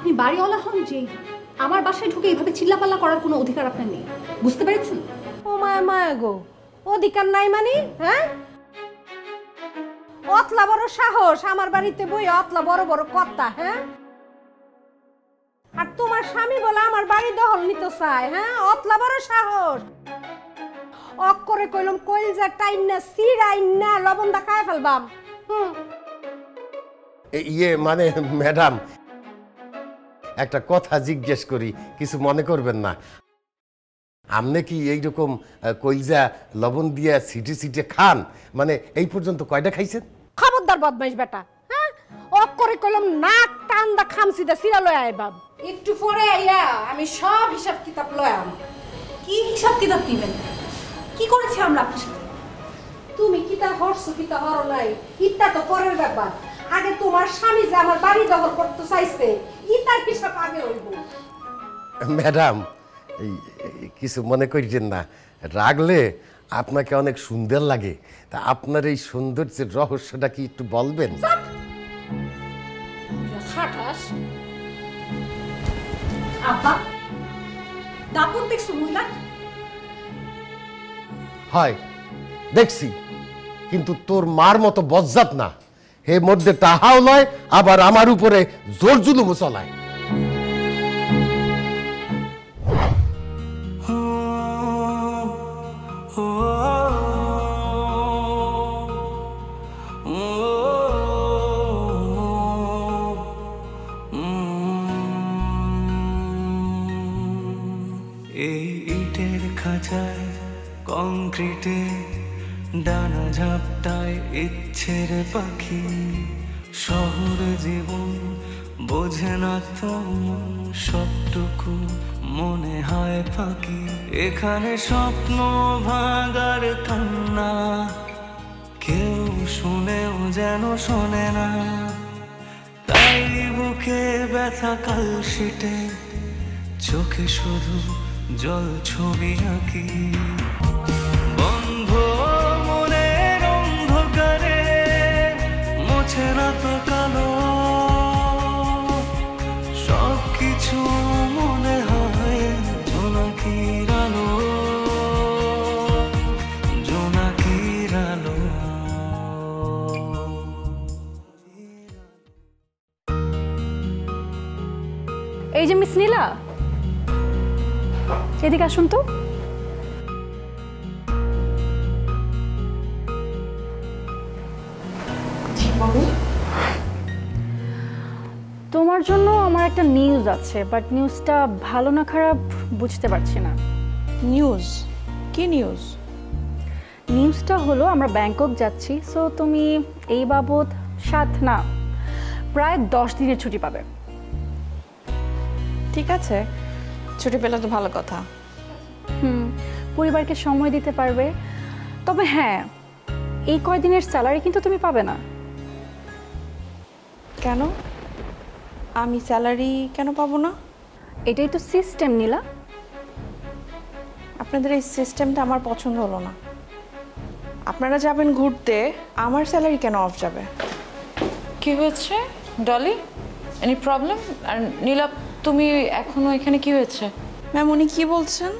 আপনি বাড়িওয়ালা হন যেই হন, আমার বাসায় ঢুকে এইভাবে চিল্লাপাল্লা করার কোনো অধিকার আপনার নেই, বুঝতে পেরেছেন? ও মায়া মায়া গো, অধিকার নাই মানে? হ্যাঁ, অতলা বড় সাহস আমার বাড়িতে বই, অতলা বড় বড় কথা। হ্যাঁ, আর তোমার স্বামী বলে আমার বাড়ি দখল নিতে চায়? হ্যাঁ, অতলা বড় সাহস। অক করে কইলাম কইলজা টাইনা সিরাইনা লবণ দা খায় ফেলবাম। ইয়ে মানে ম্যাডাম, একটা কথা জিজ্ঞেস করি, কিছু মনে করবেন না। আপনি কি এইরকম কইলজা লবণ দিয়া সিটে সিটে খান? মানে এই পর্যন্ত কয়টা খাইছেন? খবরদার বদমাইশ বেটা। হ্যাঁ, অক করে কইলাম নাক টান দা খামসি দা সিরা লয় আইবাম। একটু পরে আইয়া আমি সব হিসাব কিতাব লয়াম। কি হিসাব কিতাব দিবেন? কি করেছি আমরা আপনার সাথে? তুমি কিতা হরছো কিতা হরো নাই ইটা তো পরের ব্যাপার। আগে তোমার স্বামী যে আমার বাড়ি দখল করতে চাইছে, ইটার হিসাব আগে হইব। ম্যাডাম, কিছু মনে করছেন না, রাগলে আপনাকে অনেক সুন্দর লাগে। তা আপনার এই সৌন্দর্যের রহস্যটা কি একটু বলবেন? আব্বা, দাপট দেখছো মহিলা? হয় দেখছি, কিন্তু তোর মার মতো বজ্জাত না। হে মধ্যে তাহাও নয়, আবার আমার উপরে জোর জুলুমও চলায়। এই ইটের খাঁচায় কংক্রিটে ডানা ঝাপটায় ইচ্ছের পাখি, শহর জীবন বোঝে না তো সবটুকু মনে হয় ফাঁকি। এখানে স্বপ্ন ভাঙার কান্না কেউ শুনেও যেন শোনে না, তাই বুকে ব্যথা কালশিটে চোখে শুধু জল ছবি আঁকি। বন্ধ মনের অন্ধকারে মোছে না তো কালো, সব কিছু মনে হয় জোনাকির আলো, জোনাকির আলো। এই যে মিস নীলা, এদিকে আসুন তো। তোমার জন্য আমার একটা নিউজ আছে, বাট নিউজটা ভালো না খারাপ বুঝতে পারছি না। নিউজ? কি নিউজ? নিউজটা হলো আমরা ব্যাংকক যাচ্ছি, সো তুমি এই বাবদ 7 না প্রায় 10 দিনের ছুটি পাবে। ঠিক আছে, ছুটি পেলে তো ভালো কথা। পরিবারকে সময় দিতে পারবে। তবে হ্যাঁ, এই কয়দিনের স্যালারি কিন্তু তুমি পাবে না। কেন? আমি স্যালারি কেন পাবো না? এটাই তো সিস্টেম নীলা। আপনাদের এই সিস্টেমটা আমার পছন্দ হলো না। আপনারা যাবেন ঘুরতে, আমার স্যালারি কেন অফ যাবে? কি হয়েছে ডলি? Any problem? আর নীলা, তুমি এখনো এখানে কি হয়েছে? ম্যাম, উনি কি বলছেন?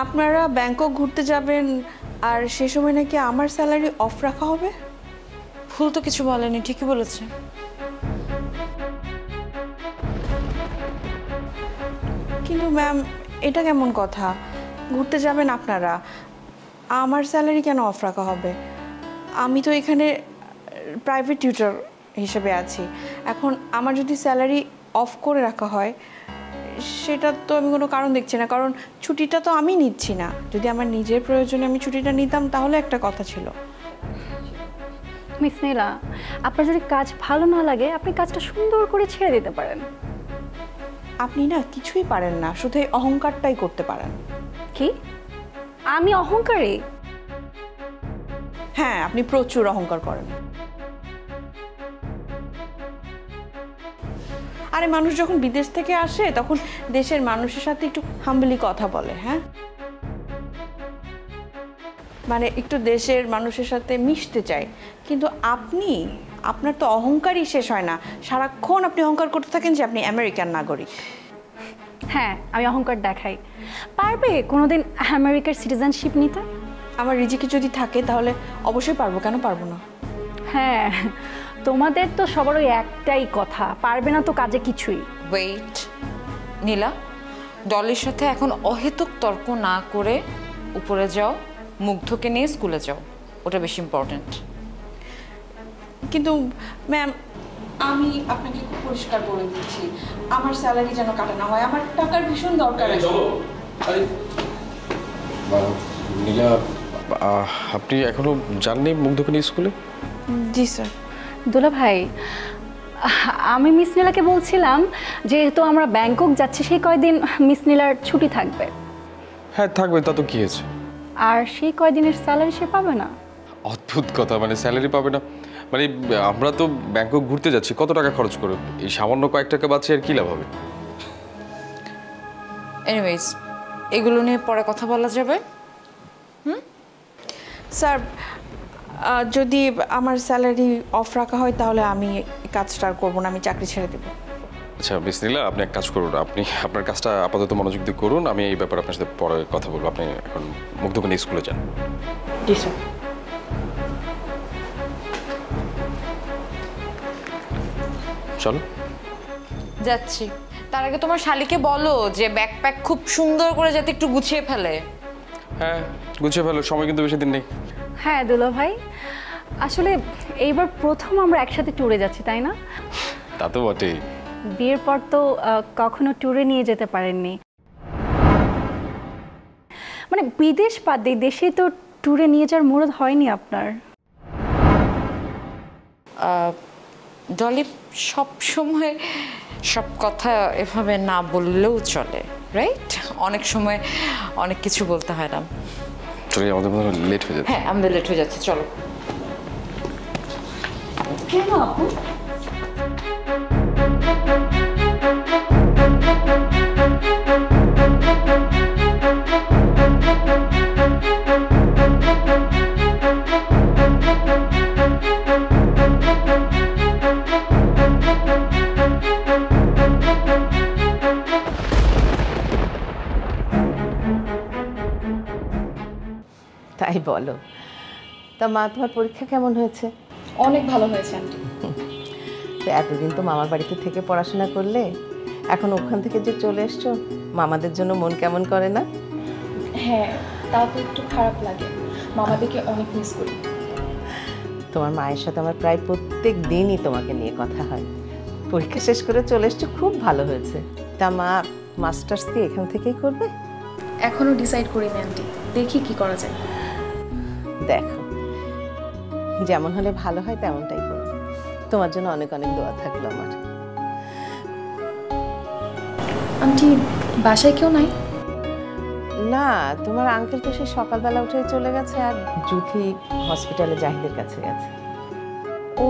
আপনারা ব্যাংকক ঘুরতে যাবেন আর সে সময় নাকি আমার স্যালারি অফ রাখা হবে? ভুল তো কিছু বলেনি, ঠিকই বলেছে। কিন্তু ম্যাম, এটা কেমন কথা? ঘুরতে যাবেন আপনারা, আমার স্যালারি কেন অফ রাখা হবে? আমি তো এখানে প্রাইভেট টিউটর হিসেবে আছি। এখন আমার যদি স্যালারি অফ করে রাখা হয়, সেটা তো আমি কোনো কারণ দেখছি না, কারণ ছুটিটা তো আমি নিচ্ছি না। যদি আমার নিজের প্রয়োজনে আমি ছুটিটা নিতাম তাহলে একটা কথা ছিল। মিস নীলা, আপনার যদি কাজ ভালো না লাগে আপনি কাজটা সুন্দর করে ছেড়ে দিতে পারেন। আপনি না কিছুই পারেন না, শুধু এই অহংকারটাই করতে পারেন। কি? আমি অহংকারী? হ্যাঁ, আপনি প্রচুর অহংকার করেন। আরে, মানুষ যখন বিদেশ থেকে আসে তখন দেশের মানুষের সাথে একটু হাম্বলি কথা বলে। হ্যাঁ, মানে একটু দেশের মানুষের সাথে মিশতে চায়, কিন্তু আপনি আপনার তো অহংকারই শেষ হয় না, সারাক্ষণ আপনি অহংকার করতে থাকেন যে আপনি আমেরিকান নাগরিক। হ্যাঁ, আমি অহংকার দেখাই। পারবে কোনোদিন আমেরিকার সিটিজেনশিপ নিতে? আমার রিজিকে যদি থাকে তাহলে অবশ্যই পারবো, কেন পারবো না? হ্যাঁ, তোমাদের তো সবার ওই একটাই কথা, পারবে না তো কাজে কিছুই। ওয়েট নীলা, ডলির সাথে এখন অহেতুক তর্ক না করে উপরে যাও, মুগ্ধকে নিয়ে স্কুলে যাও, ওটা বেশি ইম্পর্ট্যান্ট। কিন্তু ম্যাম, আমি আপনাকে খুব পরিষ্কার বলে দিচ্ছি, আমার স্যালারি যেন কাটা না হয়, আমার টাকার ভীষণ দরকার আছে। নীলা, আপনি এখনো যাননি মুগ্ধকে নিয়ে স্কুলে? জি স্যার। দুলা ভাই, আমি মিস নীলাকে বলছিলাম যেহেতু আমরা ব্যাংকক যাচ্ছি সেই কয়দিন মিস নীলার ছুটি থাকবে। হ্যাঁ থাকবে, তা তো কি হয়েছে? আর সেই কয়দিনের স্যালারি সে পাবে না। অদ্ভুত কথা, মানে স্যালারি পাবে না মানে? আমরা তো ব্যাংকক ঘুরতে যাচ্ছি, কত টাকা খরচ করে, এই সামান্য কয়েক টাকা বাঁচে আর কি লাভ হবে? এনিওয়েজ, এগুলো নিয়ে পরে কথা বলা যাবে। স্যার, যদি আমার স্যালারি অফ রাখা হয় তাহলে আমি এই কাজটা আর করবো না, আমি চাকরি ছেড়ে দেবো। আচ্ছা মিস নীলা, আপনি এক কাজ করুন, আপনি আপনার কাজটা আপাতত মনোযোগ দিয়ে করুন, আমি এই ব্যাপারে আপনার সাথে পরে কথা বলবো। আপনি এখন মুগ্ধকে নিয়ে স্কুলে যান। জি স্যার। চলো যাচ্ছি, তার আগে তোমার শালিকে বলো যে ব্যাকপ্যাক খুব সুন্দর করে যাতে একটু গুছিয়ে ফেলে। হ্যাঁ গুছিয়ে ফেলো, সময় কিন্তু বেশি দিন নেই। হ্যাঁ দুলা ভাই, আসলে এইবার প্রথম আমরা একসাথে ট্যুরে যাচ্ছি, তাই না? তা তো বটেই। বিয়ের পর তো কখনো ট্যুরে নিয়ে যেতে পারেননি, মানে বিদেশ বাদ দিয়ে দেশে তো ট্যুরে নিয়ে যাওয়ার মুরদ হয়নি আপনার। ডলি সব সময় সব কথা এভাবে না বললেও চলে, রাইট? অনেক সময় অনেক কিছু বলতে হয় না। চলে আমাদের মনে লেট হয়ে যাচ্ছে। হ্যাঁ, আমাদের লেট হয়ে যাচ্ছে, চলো। কেন আপু? তাই বলো। তা মা, তোমার পরীক্ষা কেমন হয়েছে? অনেক ভালো হয়েছে আন্টি। তো এতদিন তো মামার বাড়িতে থেকে পড়াশোনা করলে, এখন ওখান থেকে যে চলে এসছো, মামাদের জন্য মন কেমন করে না? হ্যাঁ, তা তো একটু খারাপ লাগে, মামাদেরকে অনেক মিস করি। তোমার মায়ের সাথে আমার প্রায় প্রত্যেক দিনই তোমাকে নিয়ে কথা হয়। পরীক্ষা শেষ করে চলে এসছো, খুব ভালো হয়েছে। তা মা, মাস্টার্স কি এখান থেকেই করবে? এখনো ডিসাইড করিনি আন্টি, দেখি কি করা যায়। দেখো, যেমন হলে ভালো হয় তেমনটাই করো। তোমার জন্য অনেক অনেক দোয়া থাকলো আমার। আন্টি, বাসায় কেউ নাই? না, তোমার আঙ্কেল তো সেই সকালবেলা উঠে চলে গেছে, আর জুথি হসপিটালে জাহিদের কাছে গেছে। ও,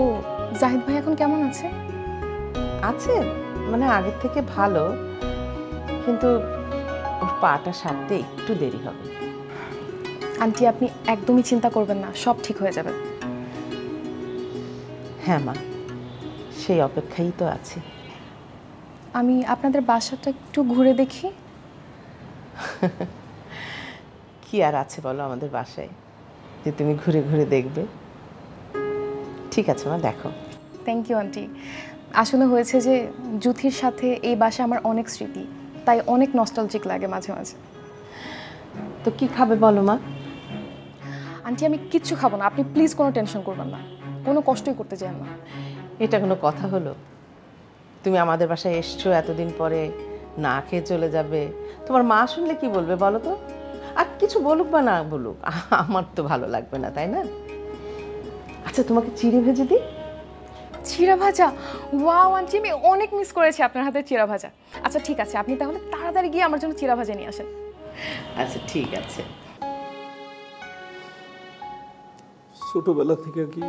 জাহিদ ভাই এখন কেমন আছে? আছে, মানে আগের থেকে ভালো, কিন্তু ওর পাটা সারতে একটু দেরি হবে। আন্টি, আপনি একদমই চিন্তা করবেন না, সব ঠিক হয়ে যাবে। হ্যাঁ মা, সেই অপেক্ষাই তো আছি। আমি আপনাদের বাসাটা একটু ঘুরে দেখি। কি আর আছে বলো আমাদের বাসায় যে তুমি ঘুরে ঘুরে দেখবে? ঠিক আছে মা, দেখো। Thank you aunty. আসলে হয়েছে যে জুথির সাথে এই বাসা আমার অনেক স্মৃতি, তাই অনেক নস্টালজিক লাগে মাঝে মাঝে। তো কি খাবে বলো মা? আন্টি, আমি কিচ্ছু খাবো না, আপনি প্লিজ কোনো টেনশন করবেন না, কোনো কষ্টই করতে চান না। এটা কোনো কথা হলো? তুমি আমাদের বাসায় এসছো এতদিন পরে, না খেয়ে চলে যাবে, তোমার মা শুনলে কি বলবে বলো তো? আর কিছু বলুক বা না বলুক, আমার তো ভালো লাগবে না, তাই না? আচ্ছা, তোমাকে চিড়ে ভেজে দিই? চিড়া ভাজা? ওয়াও আন্টি, আমি অনেক মিস করেছি আপনার হাতের চিড়া ভাজা। আচ্ছা ঠিক আছে, আপনি তাহলে তাড়াতাড়ি গিয়ে আমার জন্য চিড়া ভাজা নিয়ে আসেন। আচ্ছা ঠিক আছে। ছোটবেলা থেকে কি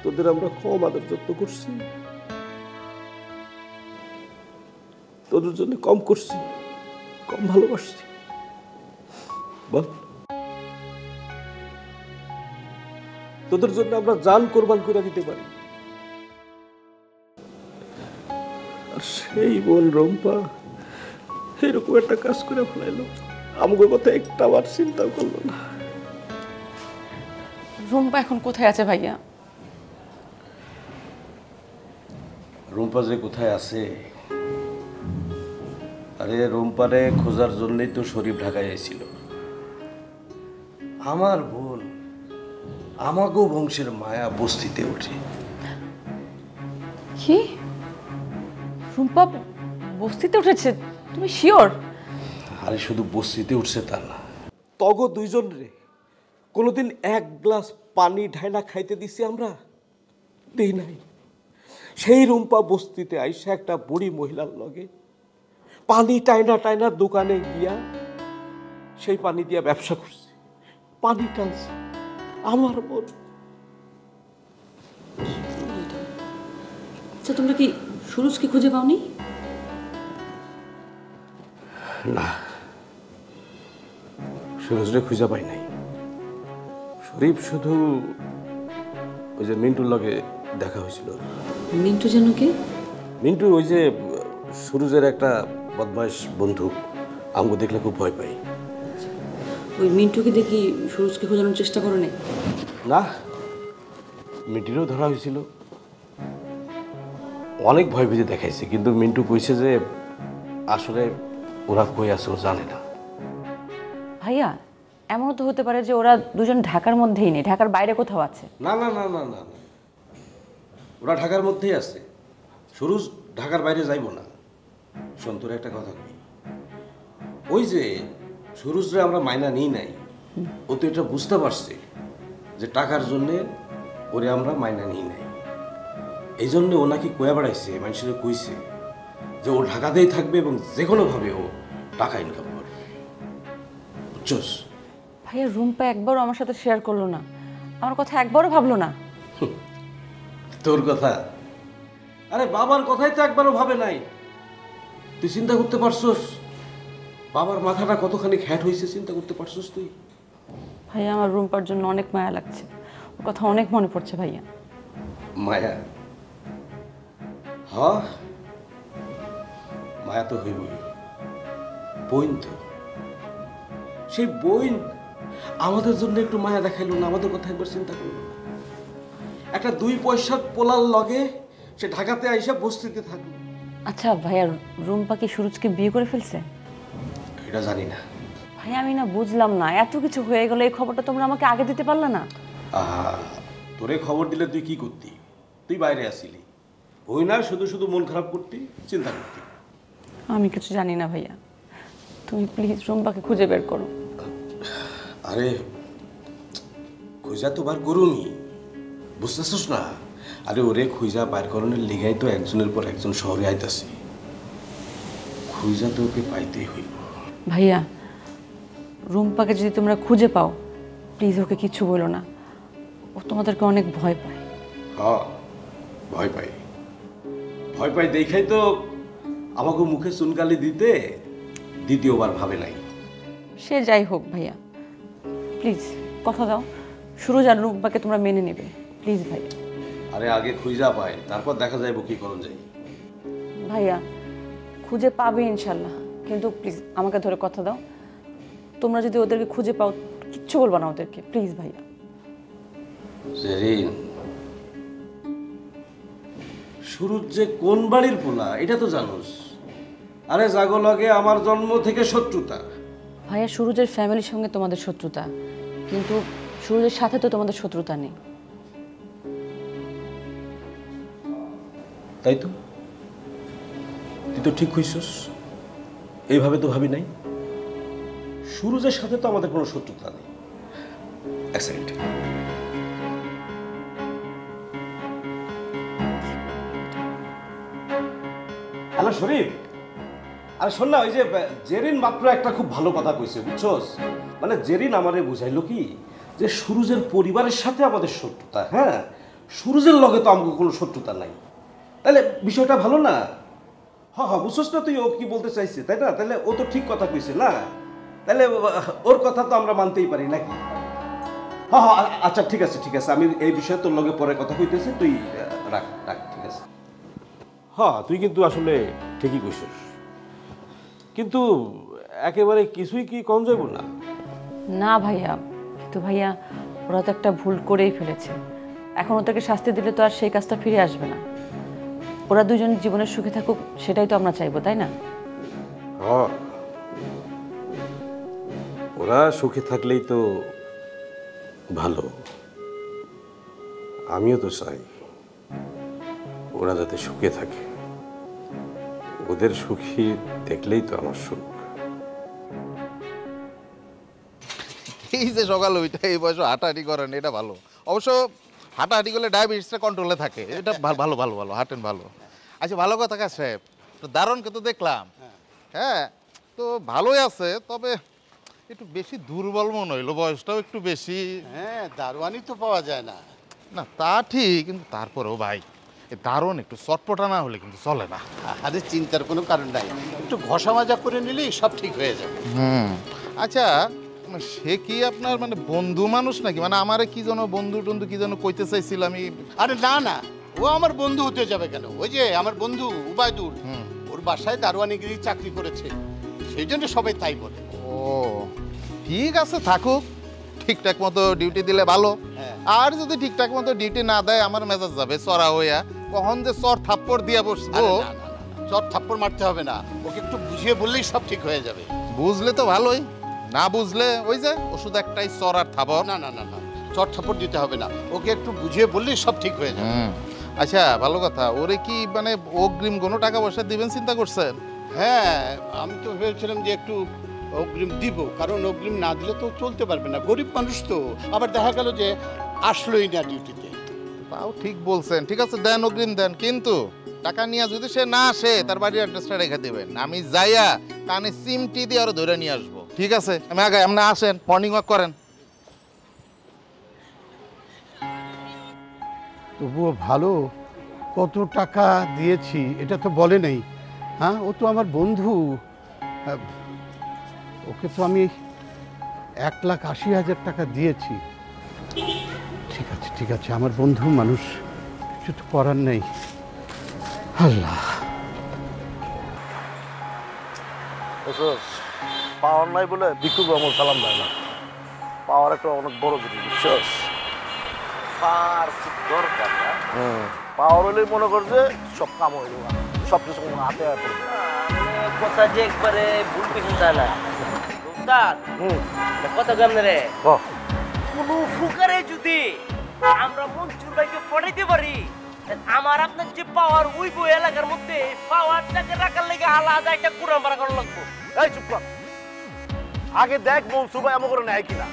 তোদের আমরা কম আদর যত্ন করছি? তোদের জন্য কম করছি, কম ভালোবাসছি বল? তোদের জন্য আমরা জান কোরবান করে দিতে পারি। আর সেই বোন রম্পা এরকম একটা কাজ করে ফেলাইলো, আমাকে কথা একটা বার চিন্তা করলো না। রুম্পা এখন কোথায় আছে ভাইয়া? রুম্পা যে কোথায় আছে, আরে রুম্পারে খোঁজার জন্যই তো শরীফ ঢাকায় এসেছিল। আমার বোন আমাকেও বংশের মায়া বস্তিতে ওঠে। কি? রুম্পা বস্তিতে উঠেছে? তুমি শিওর? আরে শুধু বস্তিতে উঠছে তা না, তগো দুইজন রে কোনোদিন এক গ্লাস পানি ঢাইনা খাইতে দিছি আমরা? দিই নাই। সেই রুম্পা বস্তিতে আইসা একটা বুড়ি মহিলার লগে পানি টাইনা টাইনা দোকানে গিয়া সেই পানি দিয়া ব্যবসা করছে, পানি টানছে। আমার বোন। আচ্ছা, তোমরা কি সুরজকে খুঁজে পাওনি? না, সুরজরে খুঁজে পাই নাই। শরীফ শুধু ওই যে মিন্টুর লগে দেখা হয়েছিল। মিন্টু যেন কে? মিন্টু ওই যে সুরজের একটা বদমাইশ বন্ধু, আমাকে দেখলে খুব ভয় পাই। ওই মিন্টুকে দেখি সুরজকে খোঁজানোর চেষ্টা করো নাই? না, মিন্টুরও ধরা হয়েছিল, অনেক ভয় ভীতি দেখাইছে, কিন্তু মিন্টু কইছে যে আসলে ওরা কই আছে ও জানে না। ভাইয়া, এমনও তো হতে পারে যে ওরা দুজন ঢাকার মধ্যেই নেই, ঢাকার বাইরে কোথাও আছে। না না না না না, ওরা ঢাকার মধ্যেই আছে। সুরজ ঢাকার বাইরে যাইব না। শোন, তোর একটা কথা কই, ওই যে সুরজরে আমরা মাইনা নিই নাই, ও তো এটা বুঝতে পারছে যে টাকার জন্যে ওরে আমরা মাইনা নিই নাই। এই জন্য ও নাকি কয়া বেড়াইছে, মানুষের কইছে যে ও ঢাকাতেই থাকবে এবং যে কোনোভাবে ও টাকা ইনকাম করবে, বুঝছস? ভাইয়া, রুম্পা একবারও আমার সাথে শেয়ার করলো না, আমার কথা একবারও ভাবলো না। তোর কথা? আরে বাবার কথাই তো একবারও ভাবে নাই। তুই চিন্তা করতে পারছস বাবার মাথাটা কতখানি খ্যাট হয়েছে? চিন্তা করতে পারছস তুই? ভাইয়া, আমার রুম্পার জন্য অনেক মায়া লাগছে, ওর কথা অনেক মনে পড়ছে ভাইয়া। মায়া? হ্যাঁ, মায়া তো হইবই। বইন তো, সেই বইন আমাদের জন্য একটু মায়া দেখাইলো না, আমাদের কথা একবার চিন্তা করলো না। একটা 2 পয়সার পোলার লগে সে ঢাকাতে আইসা বস্তিতে থাকলো। আচ্ছা ভাইয়া, রুম্পা কি সুরজকে বিয়ে করে ফেলছে? এটা জানি না ভাইয়া, আমি না বুঝলাম না, এত কিছু হয়ে গেল, এই খবরটা তোমরা আমাকে আগে দিতে পারলে না? তোরে খবর দিলে তুই কি করতি? তুই বাইরে আসিলি, ওই না শুধু শুধু মন খারাপ করতি, চিন্তা করতি। আমি কিছু জানি না ভাইয়া, তুমি প্লিজ রুম্পাকে খুঁজে বের করো। আরে খুঁজা তো বার করুনি, বুঝতেছিস না? আরে ওরে খুঁজা বার করণের লিগাই তো একজনের পর একজন শহরে আইতাছে, খুঁজা তো ওকে পাইতেই হইব। ভাইয়া, রুম্পাকে যদি তোমরা খুঁজে পাও, প্লিজ ওকে কিছু বলো না, ও তোমাদেরকে অনেক ভয় পায়। হ্যাঁ, ভয় পাই, ভয় পাই দেখাই তো আমাকে মুখে চুনকালি দিতে দ্বিতীয়বার ভাবে নাই। সে যাই হোক ভাইয়া, প্লিজ কথা দাও, সুরজ আর রুম্পাকে তোমরা মেনে নেবে, প্লিজ ভাইয়া। আরে আগে খুঁজা পাই, তারপর দেখা যাইব কি করণ যাই। ভাইয়া, খুঁজে পাবে ইনশাল্লাহ, কিন্তু প্লিজ আমাকে ধরে কথা দাও, তোমরা যদি ওদেরকে খুঁজে পাও কিচ্ছু বলবা না ওদেরকে, প্লিজ ভাইয়া। জেরিন, সুরজ যে কোন বাড়ির পোলা এটা তো জানোস? আরে জাগো লগে আমার জন্ম থেকে শত্রুতা। ভাইয়া, সুরজের ফ্যামিলির সঙ্গে তোমাদের শত্রুতা, কিন্তু সুরজের সাথে তো তোমাদের শত্রুতা নেই। তাই তো, তুই তো ঠিক হইছস, এইভাবে তো ভাবি নাই। সুরজের সাথে তো আমাদের কোনো শত্রুতা নেই। এক সেকেন্ড, হ্যালো শরীফ। আরে শোন না, ওই যে জেরিন মাত্র একটা খুব ভালো কথা কইছে, বুঝছস? মানে জেরিন আমারে বুঝাইলো কি যে সুরজের পরিবারের সাথে আমাদের শত্রুতা। হ্যাঁ, সুরজের লগে তো আমাকে কোনো শত্রুতা নাই। তাহলে বিষয়টা ভালো না? হ্যাঁ হ্যাঁ, বুঝছস না তুই ও কি বলতে চাইছে, তাই না? তাহলে ও তো ঠিক কথা কইছে না? তাহলে ওর কথা তো আমরা মানতেই পারি নাকি? হ্যাঁ হ্যাঁ আচ্ছা ঠিক আছে আমি এই বিষয়ে তোর লগে পরে কথা কইতেছি, তুই রাখ ঠিক আছে। হ্যাঁ তুই কিন্তু আসলে ঠিকই কইছিস, কিন্তু একেবারে কিছুই কি কম যাইব না? না ভাইয়া, কিন্তু ভাইয়া ওরা তো একটা ভুল করেই ফেলেছে। এখন ওদেরকে শাস্তি দিলে তো আর সেই কাজটা ফিরে আসবে না। ওরা দুজন জীবনের সুখে থাকুক, সেটাই তো আমরা চাইবো, তাই না? হ্যাঁ, ওরা সুখে থাকলেই তো ভালো। আমিও তো চাই ওরা যাতে সুখে থাকে। ওদের সুখী দেখলেই তো আমার সুখ। এই যে সকাল ওইটা এই বয়সে হাঁটাহাঁটি করেন, এটা ভালো। অবশ্য হাঁটাহাঁটি করলে ডায়াবেটিসটা কন্ট্রোলে থাকে, এটা ভালো ভালো ভালো হাঁটেন ভালো। আচ্ছা ভালো কথা কাজ সাহেব, তো দারুণকে তো দেখলাম, হ্যাঁ তো ভালোই আছে, তবে একটু বেশি দুর্বল মনে হইলো, বয়সটাও একটু বেশি। হ্যাঁ দারোয়ানি তো পাওয়া যায় না। না তা ঠিক, কিন্তু তারপরেও ভাই দারুণ একটু চটপটা না হলে কিন্তু চলে না। আরে চিন্তার কোনো কারণ নাই, একটু ঘষা মাজা করে নিলেই সব ঠিক হয়ে যাবে। আচ্ছা সে কি আপনার মানে বন্ধু মানুষ নাকি? মানে আমারে কি যেন বন্ধু টন্ধু কি যেন কইতে চাইছিল আমি। আরে না না, ও আমার বন্ধু হতে যাবে কেন? ওই যে আমার বন্ধু উবায়দুল, ওর বাসায় দারোয়ানিগিরি চাকরি করেছে, সেই জন্য সবাই তাই বলে। ও ঠিক আছে, থাকুক, ঠিকঠাক মতো ডিউটি দিলে ভালো। আর যদি ঠিকঠাক মতো ডিউটি না দেয় আমার মেজাজ যাবে চড়া হইয়া, কখন যে চর থাপ্পড় দিয়া বসবো। চর থাপ্পড় মারতে হবে না, ওকে একটু বুঝিয়ে বললেই সব ঠিক হয়ে যাবে। বুঝলে তো ভালোই, না বুঝলে ওই যে ওষুধ একটাই চর আর থাপড়। না না না না, চর থাপ্পড় দিতে হবে না, ওকে একটু বুঝিয়ে বললেই সব ঠিক হয়ে যাবে। আচ্ছা ভালো কথা, ওরে কি মানে অগ্রিম কোনো টাকা পয়সা দিবেন চিন্তা করছেন? হ্যাঁ আমি তো ভেবেছিলাম যে একটু অগ্রিম দিব, কারণ অগ্রিম না দিলে তো চলতে পারবে না, গরিব মানুষ তো। আবার দেখা গেল যে আসলোই না ডিউটিতে। তাও ঠিক বলছেন, ঠিক আছে দেন অগ্রিম দেন, কিন্তু টাকা নিয়ে যদি সে না আসে তার বাড়ির অ্যাড্রেসটা রেখে দিবেন, আমি যাইয়া কানে সিমটি দিয়ে আরো ধরে নিয়ে আসবো। ঠিক আছে আমি আগে, আপনি আসেন, মর্নিং ওয়াক করেন। তবুও ভালো, কত টাকা দিয়েছি এটা তো বলে নেই। হ্যাঁ ও তো আমার বন্ধু, ওকে তো আমি 1,80,000 টাকা দিয়েছি। ঠিক আছে আমার বন্ধু মানুষ, কিছু তো করার নেই। আল্লাহ পাওয়ার নাই বলে ভিক্ষুক আমার সালাম দেয় না। পাওয়ার একটা অনেক বড় জিনিস, বুঝছস? পাওয়ার খুব দরকার না। পাওয়ার হলেই মনে কর যে সব কাম হইল, সব কিছু হাতে হাতে কথা যে একবারে ভুল কিছু যায় না। কথা কেমন রে? কোন ফুকারে যদি আমরা মনসুর ভাইকে পড়াইতে পারি, আমার আপনার যে পাওয়ার উইব এলাকার মধ্যে পাওয়ারটাকে রাখার লেগে আলাদা একটা কুরাম বাড়া করা লাগবো। এই চুপ কর, আগে দেখ মনসুর ভাই আমার করে নেয় কিনা।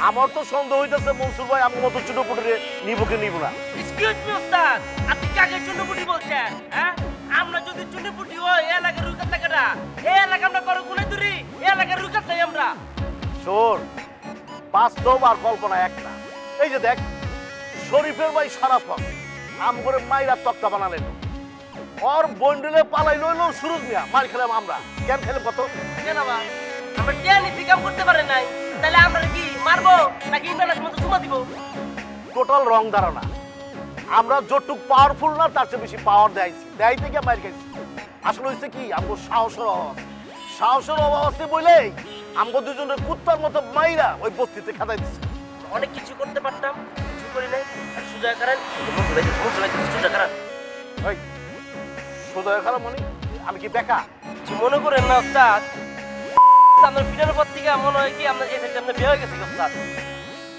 আমার তো সন্দেহ হইতেছে মনসুর ভাই আমার মতো ছোট পুটে নিব কি নিব না। এক্সকিউজ মি ওস্তাদ, আপনি কাকে চুনপুটি বলছেন? হ্যাঁ আমরা যদি চুনপুটি হই এলাকার রুকাত টাকাটা, এই এলাকা আমরা করো গুনে দূরি, এই এলাকার রুকাত নাই আমরা। শোন, বাস্তব আর কল্পনা একটা। এই যে দেখ শরীফের ভাই সারাফত আম করে মাইরা তক্তা বানালেন, ওর বন্ডলে পালাই লইল সুরজ মিয়া, মার খেলাম আমরা। কেন খেলে কত কেন বা আমরা টেনি ফিকাম করতে পারে নাই, তাহলে আমরা কি মারবো নাকি ইন্টারনেট মতো সুমা দিব? টোটাল রং ধারণা। আমরা যতটুক পাওয়ারফুল না তার চেয়ে বেশি পাওয়ার দেয় থেকে মার খাইছি। আসলে হয়েছে কি আমার সাহসের অভাব আছে বলেই আমাকে দুজনের কুত্তার মতো মাইরা ওই বস্তিতে খাতাই দিচ্ছে। অনেক কিছু করতে পারতাম, কিছু করি নাই। সুজা করেন সুজা করেন ওই সুজা খারাপ মানে আমি কি বেকা? মনে করেন না ওস্তাদ, আপনার ফিরের পর থেকে মনে হয় কি আপনার যে আপনার বিয়ে হয়ে গেছে ওস্তাদ।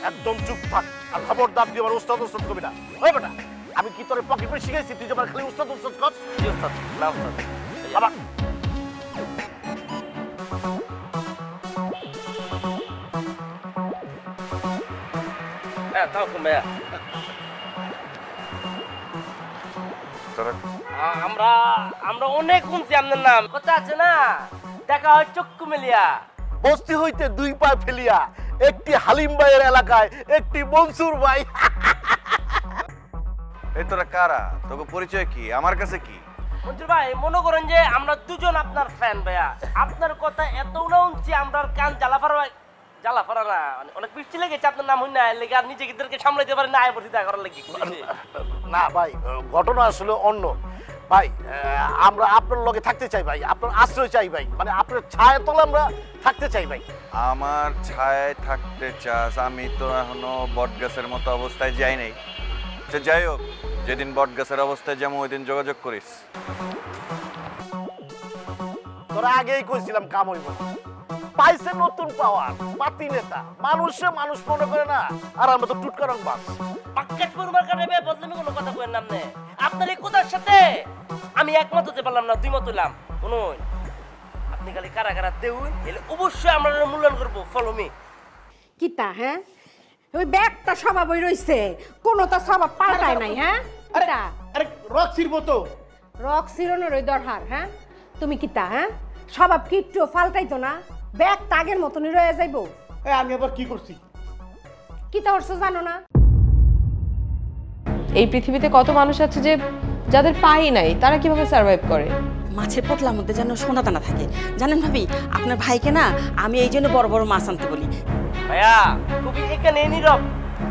একদম চুপ থাক আর খবরদার তুই আমার ওস্তাদ করবি না। ওই বেটা আমি কি তোর পকেট করে শিখাইছি তুই আমার খালি ওস্তাদ কর? জি ওস্তাদ, না ওস্তাদ আবার আমরা অনেক শুনছি আপনার নাম, কথা আছে না, দেখা হয় চক্ষু মেলিয়া। বস্তি হইতে দুই পা ফেলিয়া একটি হালিম ভাইয়ের এলাকায় একটি মনসুর ভাই। এই তোরা কারা? তোকে পরিচয় কি? আমার কাছে কি? মনসুর ভাই মনে করেন যে আমরা দুজন আপনার ফ্যান ভাইয়া, আপনার কথা এত না শুনছি আমরা কান জ্বালা ফারা না অনেক বৃষ্টি লেগেছে আপনার নাম হই না লেগে আর নিজেদেরকে সামলাইতে পারে না আয় বসে দেখা করার লাগি না ভাই ঘটনা আসলে অন্য ভাই আমরা আপনার লগে থাকতে চাই ভাই আপনার আশ্রয় চাই ভাই মানে আপনার ছায়া তলে আমরা থাকতে চাই ভাই আমার ছায়ায় থাকতে চাস আমি তো এখনো বটগাছের মতো অবস্থায় যাই নাই সে যাই হোক যেদিন বটগাছের অবস্থায় যেমন ওই দিন যোগাযোগ করিস তোরা আগেই কইছিলাম কাম হইব পাইছে নতুন পাওয়ার পাতি নেতা মানুষে মানুষ মনে করে না আর আমরা তো টুটকা রং বাস পাক্কাট পরবার কারণে বদলামি কোনো কথা কইেন না আপনি আপনার এই কথার সাথে আমি একমত হতে পারলাম না দুই মত হইলাম শুনুন আপনি খালি কারা কারা দেউন এলে অবশ্যই আমরা মূল্যায়ন করব ফলো মি কিতা হ্যাঁ ওই ব্যাগটা স্বভাবই রইছে কোনো তো স্বভাব পাল্টায় নাই হ্যাঁ আরে রক্সির মতো রক্সিরনের ওই দরহার হ্যাঁ তুমি কিতা হ্যাঁ স্বভাব কিট্টু পাল্টাইতো না ব্যাগ তাগের মতনই রয়ে যাইবো আমি আবার কি করছি কিতা করছো জানো না এই পৃথিবীতে কত মানুষ আছে যে যাদের পাই নাই তারা কিভাবে সার্ভাইভ করে মাছের পতলার মধ্যে যেন সোনা দানা থাকে জানেন ভাবি আপনার ভাইকে না আমি এই জন্য বড় বড় মাছ আনতে বলি ভাইয়া খুবই এখানে নীরব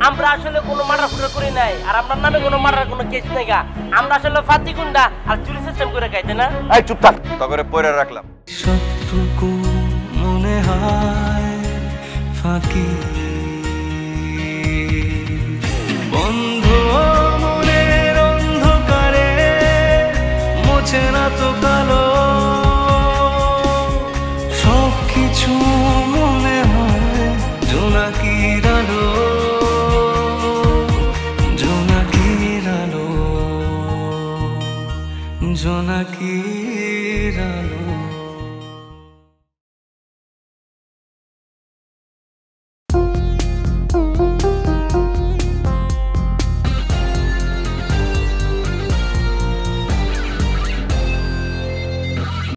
আমরা আসলে কোনো মার্ডার ফুটার করি নাই আর আপনার নামে কোনো মার্ডার কোনো কেস নাই গা আমরা আসলে ফাতি গুন্ডা আর চুরি সিস্টেম করে খাইতে না এই চুপ থাক তবে পয়রা রাখলাম সবটুকু মনে হয় ফাঁকি